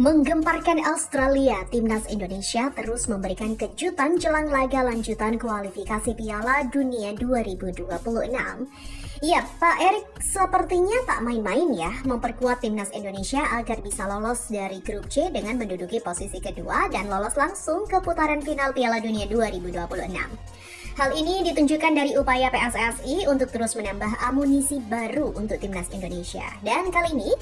Menggemparkan Australia, timnas Indonesia terus memberikan kejutan jelang laga lanjutan kualifikasi Piala Dunia 2026. Ya, Pak Erik sepertinya tak main-main ya memperkuat timnas Indonesia agar bisa lolos dari grup C dengan menduduki posisi kedua dan lolos langsung ke putaran final Piala Dunia 2026. Hal ini ditunjukkan dari upaya PSSI untuk terus menambah amunisi baru untuk timnas Indonesia. Dan kali ini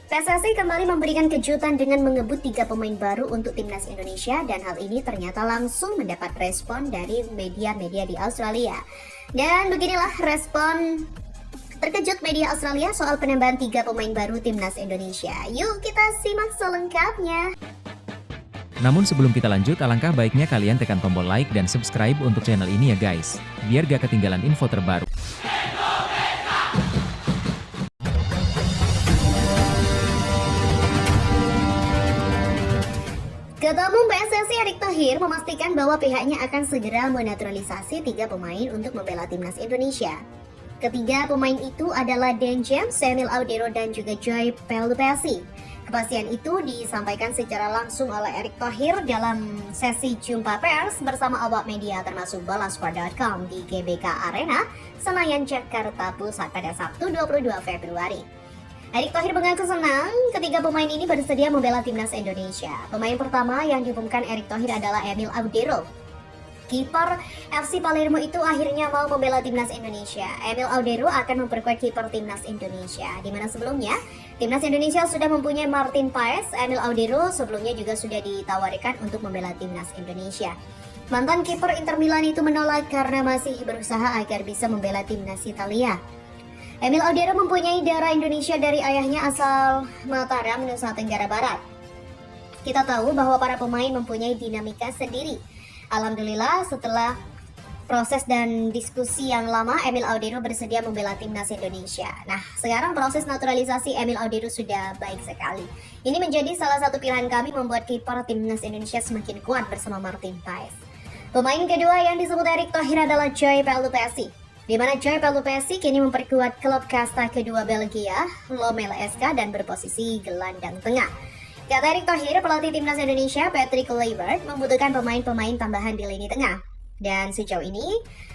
PSSI kembali memberikan kejutan dengan mengebut 3 pemain baru untuk timnas Indonesia dan hal ini ternyata langsung mendapat respon dari media-media di Australia. Dan beginilah respon terkejut media Australia soal penambahan 3 pemain baru timnas Indonesia. Yuk kita simak selengkapnya. Namun sebelum kita lanjut, alangkah baiknya kalian tekan tombol like dan subscribe untuk channel ini ya guys, biar gak ketinggalan info terbaru. Ketua Umum PSSI Erick Thohir memastikan bahwa pihaknya akan segera menaturalisasi 3 pemain untuk membela timnas Indonesia. Ketiga pemain itu adalah Dan James, Emil Audero, dan juga Joy Pelupessy. Kepastian itu disampaikan secara langsung oleh Erick Thohir dalam sesi jumpa pers bersama awak media termasuk Bolasport.com di GBK Arena, Senayan, Jakarta Pusat pada Sabtu 22 Februari. Erick Thohir mengaku senang ketiga pemain ini bersedia membela timnas Indonesia. Pemain pertama yang diumumkan Erick Thohir adalah Emil Audero. Kiper FC Palermo itu akhirnya mau membela timnas Indonesia. Emil Audero akan memperkuat kiper timnas Indonesia, di mana sebelumnya timnas Indonesia sudah mempunyai Martin Paes. Emil Audero sebelumnya juga sudah ditawarkan untuk membela timnas Indonesia. Mantan kiper Inter Milan itu menolak karena masih berusaha agar bisa membela timnas Italia. Emil Audero mempunyai darah Indonesia dari ayahnya asal Mataram, Nusa Tenggara Barat. Kita tahu bahwa para pemain mempunyai dinamika sendiri. Alhamdulillah setelah proses dan diskusi yang lama, Emil Audero bersedia membela timnas Indonesia. Nah, sekarang proses naturalisasi Emil Audero sudah baik sekali. Ini menjadi salah satu pilihan kami membuat kiper timnas Indonesia semakin kuat bersama Martin Paes. Pemain kedua yang disebut Erick Thohir adalah Joy Pelupessy, di mana Joy Pelupessy kini memperkuat klub kasta kedua Belgia, Lommel SK, dan berposisi gelandang tengah. Kata Erick Thohir, pelatih timnas Indonesia Patrick Kluivert membutuhkan pemain-pemain tambahan di lini tengah. Dan sejauh ini,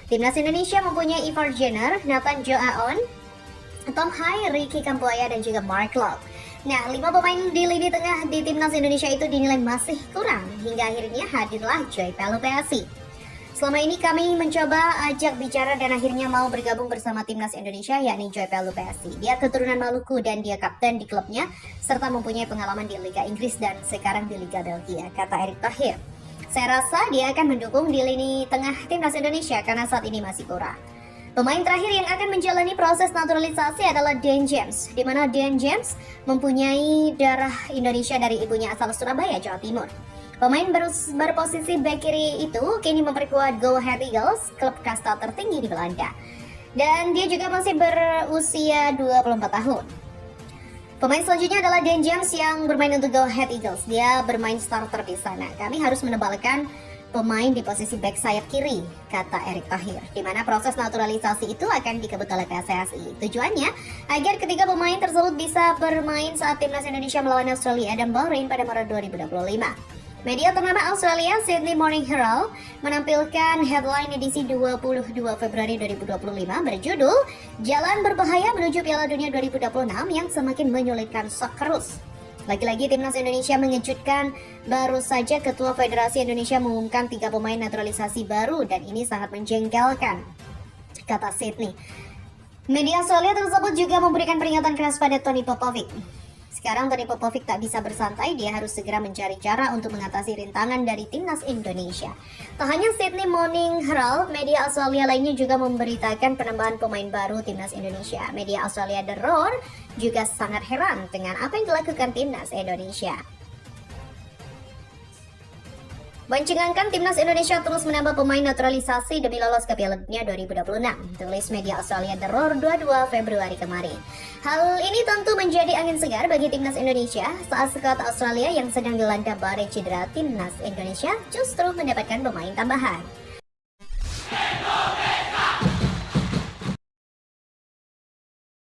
timnas Indonesia mempunyai Ivar Jenner, Nathan Joe Aon, Tom Hai, Ricky Kambuaya, dan juga Mark Locke. Nah, 5 pemain di lini tengah di timnas Indonesia itu dinilai masih kurang, hingga akhirnya hadirlah Joy Pelupessy. Selama ini kami mencoba ajak bicara dan akhirnya mau bergabung bersama timnas Indonesia, yakni Joy Pelupessy. Dia keturunan Maluku dan dia kapten di klubnya, serta mempunyai pengalaman di Liga Inggris dan sekarang di Liga Belgia, kata Erick Thohir. Saya rasa dia akan mendukung di lini tengah timnas Indonesia karena saat ini masih kurang. Pemain terakhir yang akan menjalani proses naturalisasi adalah Dan James, di mana Dan James mempunyai darah Indonesia dari ibunya asal Surabaya, Jawa Timur. Pemain berposisi bek kiri itu kini memperkuat Go Ahead Eagles, klub kasta tertinggi di Belanda. Dan dia juga masih berusia 24 tahun. Pemain selanjutnya adalah Dan James yang bermain untuk Go Ahead Eagles. Dia bermain starter di sana. Kami harus menebalkan pemain di posisi bek sayap kiri, kata Erick Thohir, di mana proses naturalisasi itu akan dikebut oleh PSSI. Tujuannya agar ketiga pemain tersebut bisa bermain saat timnas Indonesia melawan Australia dan Bahrain pada Maret 2025. Media ternama Australia, Sydney Morning Herald, menampilkan headline edisi 22 Februari 2025 berjudul Jalan Berbahaya Menuju Piala Dunia 2026 yang semakin menyulitkan Socceroos. Lagi-lagi timnas Indonesia mengejutkan, baru saja Ketua Federasi Indonesia mengumumkan 3 pemain naturalisasi baru dan ini sangat menjengkelkan, kata Sydney. Media Australia tersebut juga memberikan peringatan keras pada Tony Popovic. Sekarang Tony Popovic tak bisa bersantai, dia harus segera mencari cara untuk mengatasi rintangan dari timnas Indonesia. Tak hanya Sydney Morning Herald, media Australia lainnya juga memberitakan penambahan pemain baru timnas Indonesia. Media Australia The Roar juga sangat heran dengan apa yang dilakukan timnas Indonesia. Mencengangkan, timnas Indonesia terus menambah pemain naturalisasi demi lolos ke Piala Dunia 2026, tulis media Australia The Roar 22 Februari kemarin. Hal ini tentu menjadi angin segar bagi timnas Indonesia saat skuad Australia yang sedang dilanda badai cedera timnas Indonesia justru mendapatkan pemain tambahan.